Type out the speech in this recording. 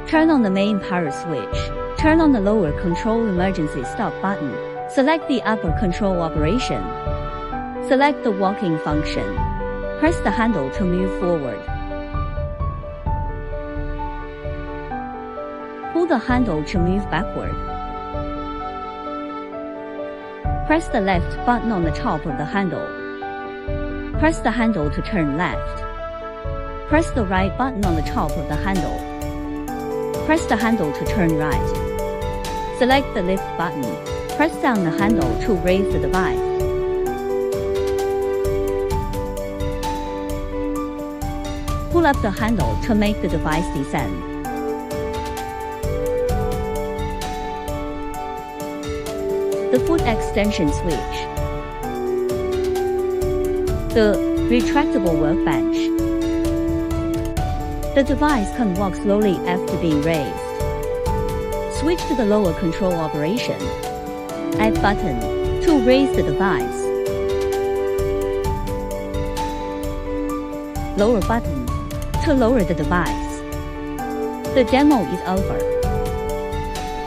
Turn on the main power switch. Turn on the lower control emergency stop button. Select the upper control operation. Select the walking function. Press the handle to move forward. Pull the handle to move backward. Press the left button on the top of the handle. Press the handle to turn left. Press the right button on the top of the handle. Press the handle to turn right. Select the lift button. Press down the handle to raise the device. Pull up the handle to make the device descend. The foot extension switch. The retractable workbench. The device can walk slowly after being raised. Switch to the lower control operation. Add button to raise the device. Lower button to lower the device. The demo is over.